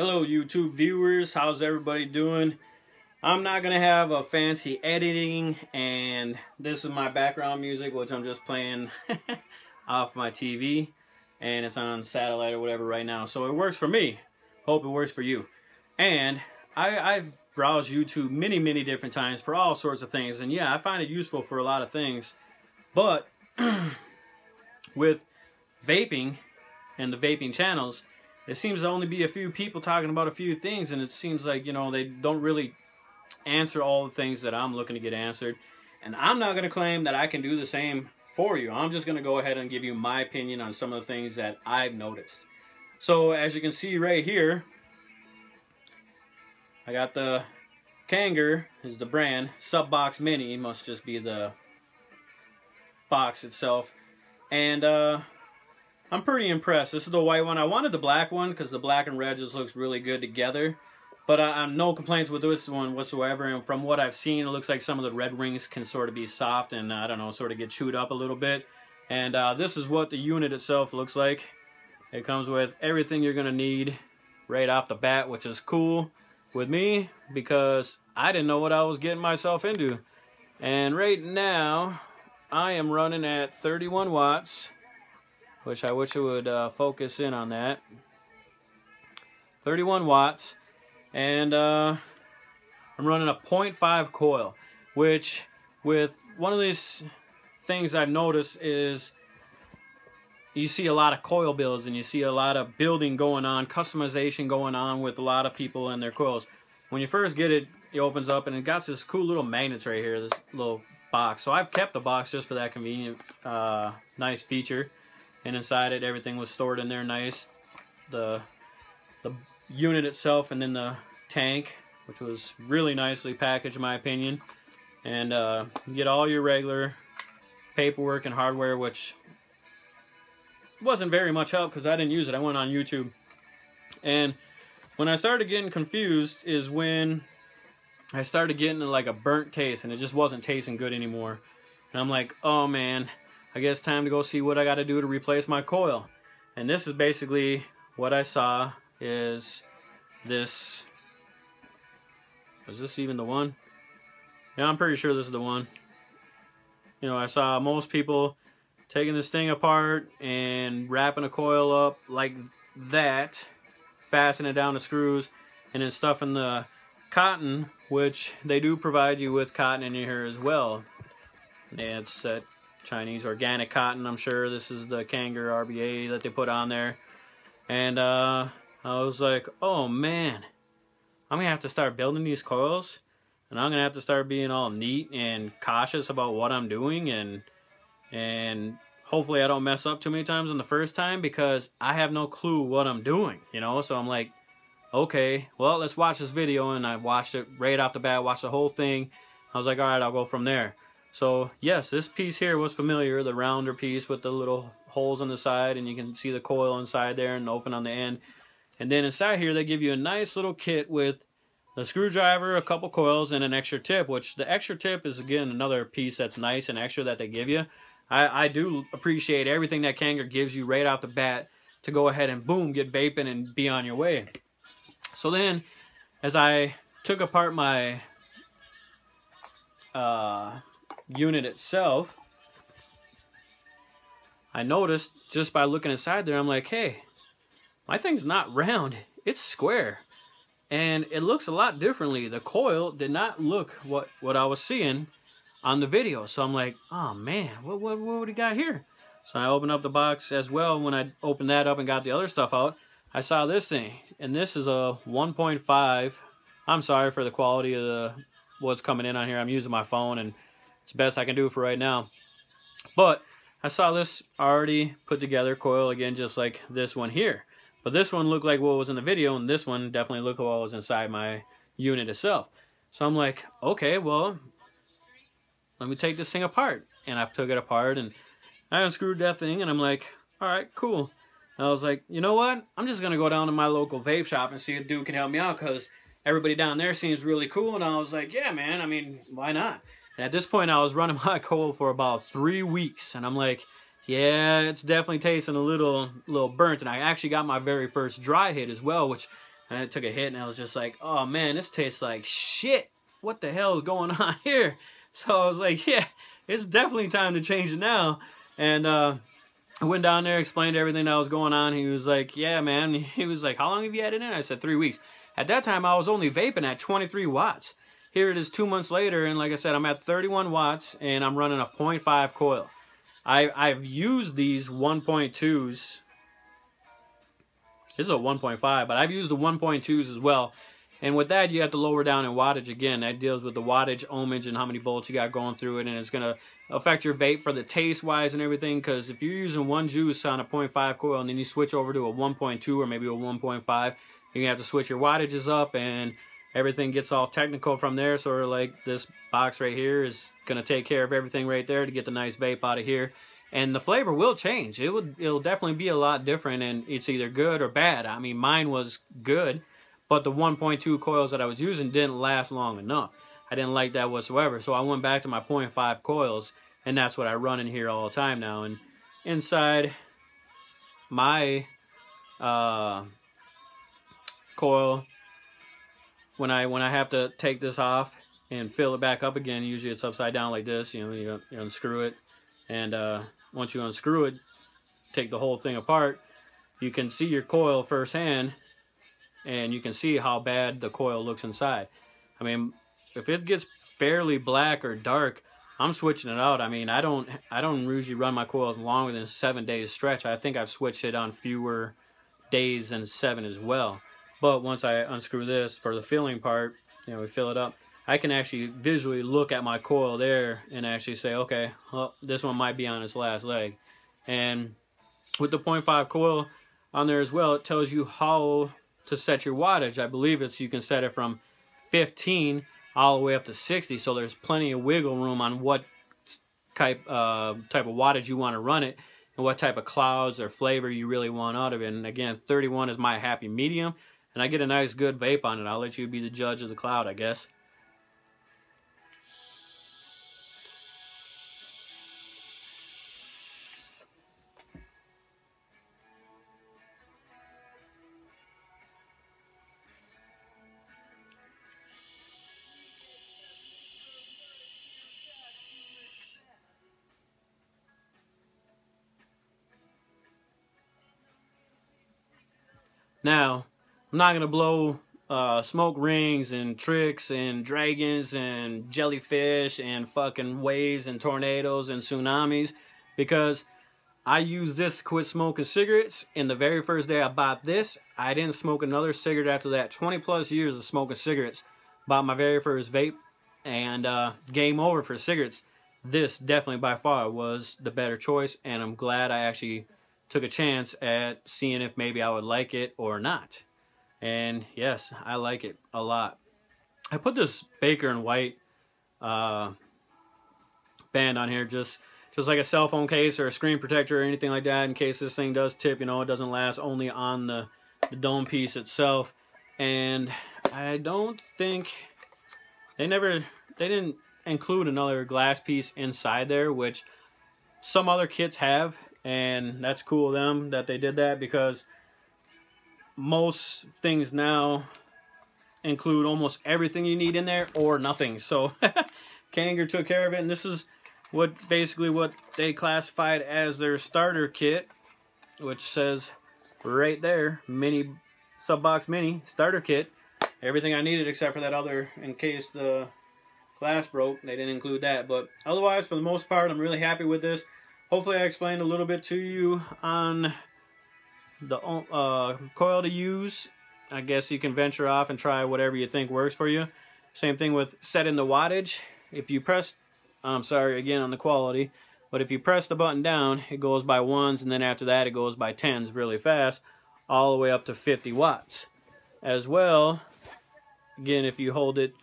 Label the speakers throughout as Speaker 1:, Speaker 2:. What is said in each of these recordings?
Speaker 1: Hello YouTube viewers, how's everybody doing? I'm not gonna have a fancy editing, and this is my background music, which I'm just playing off my TV, and it's on satellite or whatever right now, so it works for me. Hope it works for you. And I've browsed YouTube many different times for all sorts of things, and yeah, I find it useful for a lot of things, but with vaping and the vaping channels, it seems to only be a few people talking about a few things, and it seems like, you know, they don't really answer all the things that I'm looking to get answered. And I'm not going to claim that I can do the same for you. I'm just going to go ahead and give you my opinion on some of the things that I've noticed. So as you can see right here, I got the Kanger, is the brand. Subbox Mini must just be the box itself. And I'm pretty impressed. This is the white one. I wanted the black one because the black and red just looks really good together. But I'm no complaints with this one whatsoever. And from what I've seen, it looks like some of the red rings can sort of be soft and, I don't know, sort of get chewed up a little bit. And this is what the unit itself looks like. It comes with everything you're going to need right off the bat, which is cool with me because I didn't know what I was getting myself into. And right now, I am running at 31 watts. Which I wish it would focus in on that. 31 watts. And I'm running a 0.5 coil. Which, with one of these things I've noticed is you see a lot of coil builds and you see a lot of building going on, customization going on with a lot of people and their coils. When you first get it, it opens up and it got this cool little magnets right here, this little box. So I've kept the box just for that convenient, nice feature. And inside it, everything was stored in there nice. The unit itself, and then the tank, which was really nicely packaged in my opinion. And you get all your regular paperwork and hardware, which wasn't very much help because I didn't use it. I went on YouTube. And when I started getting confused is when I started getting like a burnt taste, and it just wasn't tasting good anymore. And I'm like, oh man, I guess time to go see what I got to do to replace my coil. And this is basically what I saw is this. Is this even the one? Yeah, I'm pretty sure this is the one. You know, I saw most people taking this thing apart and wrapping a coil up like that, fastening it down to screws, and then stuffing the cotton, which they do provide you with cotton in here as well. And it's that Chinese organic cotton, I'm sure. This is the Kanger RBA that they put on there. And I was like, oh man, I'm gonna have to start building these coils, and I'm gonna have to start being all neat and cautious about what I'm doing, and hopefully I don't mess up too many times on the first time because I have no clue what I'm doing, you know. So I'm like, okay, well, let's watch this video. And I watched it right off the bat, watched the whole thing. I was like, all right, I'll go from there. So yes, this piece here was familiar, the rounder piece with the little holes on the side, and you can see the coil inside there and open on the end. And then inside here they give you a nice little kit with the screwdriver, a couple coils, and an extra tip, which the extra tip is again another piece that's nice and extra that they give you. I do appreciate everything that Kanger gives you right off the bat to go ahead and boom, get vaping and be on your way. So then as I took apart my unit itself, I noticed just by looking inside there, I'm like, hey, my thing's not round, it's square, and it looks a lot differently. The coil did not look what I was seeing on the video. So I'm like, oh man, what do we got here? So I opened up the box as well. When I opened that up and got the other stuff out, I saw this thing, and this is a 1.5. I'm sorry for the quality of what's coming in on here. I'm using my phone, and it's the best I can do for right now. But I saw this already put together coil again, just like this one here. But this one looked like what was in the video, and this one definitely looked like what was inside my unit itself. So I'm like, okay, well, let me take this thing apart. And I took it apart, and I unscrewed that thing, and I'm like, all right, cool. And I was like, you know what? I'm just going to go down to my local vape shop and see if dude can help me out, because everybody down there seems really cool. And I was like, yeah, man, I mean, why not? And at this point, I was running my coil for about 3 weeks, and I'm like, yeah, it's definitely tasting a little burnt. And I actually got my very first dry hit as well, which I took a hit and I was just like, oh man, this tastes like shit. What the hell is going on here? So I was like, yeah, it's definitely time to change it now. And I went down there, explained everything that was going on. He was like, yeah, man. He was like, how long have you had it in? I said, 3 weeks. At that time, I was only vaping at 23 watts. Here it is 2 months later, and like I said, I'm at 31 watts, and I'm running a 0.5 coil. I've used these 1.2s. This is a 1.5, but I've used the 1.2s as well. And with that, you have to lower down in wattage again. That deals with the wattage, ohmage, and how many volts you got going through it, and it's going to affect your vape for the taste-wise and everything, because if you're using one juice on a 0.5 coil and then you switch over to a 1.2 or maybe a 1.5, you're going to have to switch your wattages up, and everything gets all technical from there. Sort of like this box right here is going to take care of everything right there to get the nice vape out of here. And the flavor will change. It'll definitely be a lot different, and it's either good or bad. I mean, mine was good, but the 1.2 coils that I was using didn't last long enough. I didn't like that whatsoever. So I went back to my 0.5 coils, and that's what I run in here all the time now. And inside my coil, when I have to take this off and fill it back up again, usually it's upside down like this. You know, you unscrew it, and once you unscrew it, take the whole thing apart, you can see your coil firsthand, and you can see how bad the coil looks inside. I mean, if it gets fairly black or dark, I'm switching it out. I mean, I don't usually run my coils longer than 7 days stretch. I think I've switched it on fewer days than 7 as well. But once I unscrew this for the filling part, you know, we fill it up, I can actually visually look at my coil there and actually say, okay, well, this one might be on its last leg. And with the 0.5 coil on there as well, it tells you how to set your wattage. I believe you can set it from 15 all the way up to 60, so there's plenty of wiggle room on what type of wattage you want to run it and what type of clouds or flavor you really want out of it. And again, 31 is my happy medium, and I get a nice good vape on it. I'll let you be the judge of the cloud, I guess. Now, I'm not going to blow smoke rings and tricks and dragons and jellyfish and fucking waves and tornadoes and tsunamis, because I used this to quit smoking cigarettes, and the very first day I bought this, I didn't smoke another cigarette after that. 20 plus years of smoking cigarettes. Bought my very first vape, and game over for cigarettes. This definitely by far was the better choice, and I'm glad I actually took a chance at seeing if maybe I would like it or not. And yes, I like it a lot. I put this Baker and White band on here just like a cell phone case or a screen protector or anything like that, in case this thing does tip. You know, it doesn't last only on the dome piece itself. And I don't think they didn't include another glass piece inside there, which some other kits have. And that's cool of them that they did that, because most things now include almost everything you need in there or nothing. So Kanger took care of it, and this is basically what they classified as their starter kit, which says right there, mini Subbox Mini starter kit. Everything I needed except for that other, in case the glass broke, they didn't include that. But otherwise, for the most part, I'm really happy with this. Hopefully I explained a little bit to you on the coil to use. I guess you can venture off and try whatever you think works for you. Same thing with setting the wattage. If you press, I'm sorry again on the quality, but if you press the button down, it goes by 1s, and then after that it goes by 10s really fast, all the way up to 50 watts. As well, again, if you hold it,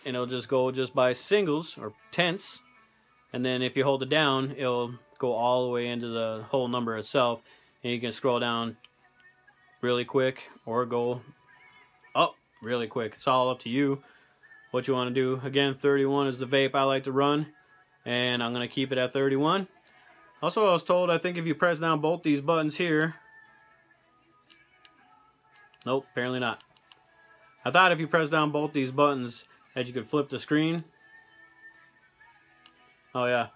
Speaker 1: and it'll just go by singles or tenths, and then if you hold it down, it'll go all the way into the whole number itself, and you can scroll down really quick or go up really quick. It's all up to you what you want to do. Again, 31 is the vape I like to run, and I'm going to keep it at 31. Also, I was told, I think if you press down both these buttons here, nope, apparently not. I thought if you press down both these buttons that you could flip the screen. Oh yeah,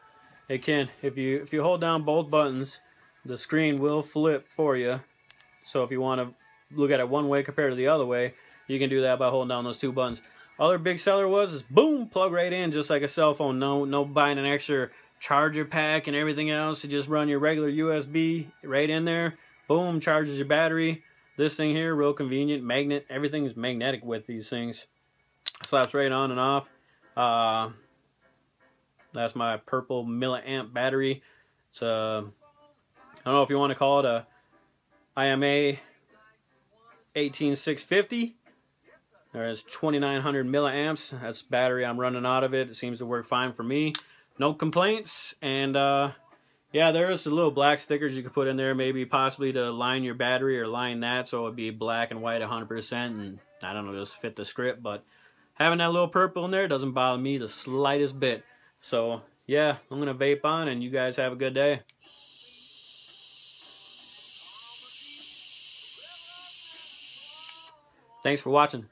Speaker 1: it can. If you hold down both buttons, the screen will flip for you. So if you want to look at it one way compared to the other way, you can do that by holding down those two buttons. Other big seller is boom, plug right in just like a cell phone. No buying an extra charger pack and everything else. You just run your regular USB right in there. Boom, charges your battery. This thing here, real convenient. Magnet, everything is magnetic with these things. Slaps right on and off. That's my purple milliamp battery. It's I don't know if you want to call it a IMA 18650. There's 2900 milliamps. That's battery I'm running out of it. It seems to work fine for me. No complaints. And yeah, there's the little black stickers you could put in there, maybe possibly to line your battery or line that so it'd be black and white 100%, and I don't know, just fit the script. But having that little purple in there doesn't bother me the slightest bit. So yeah, I'm gonna vape on, and you guys have a good day. Thanks for watching.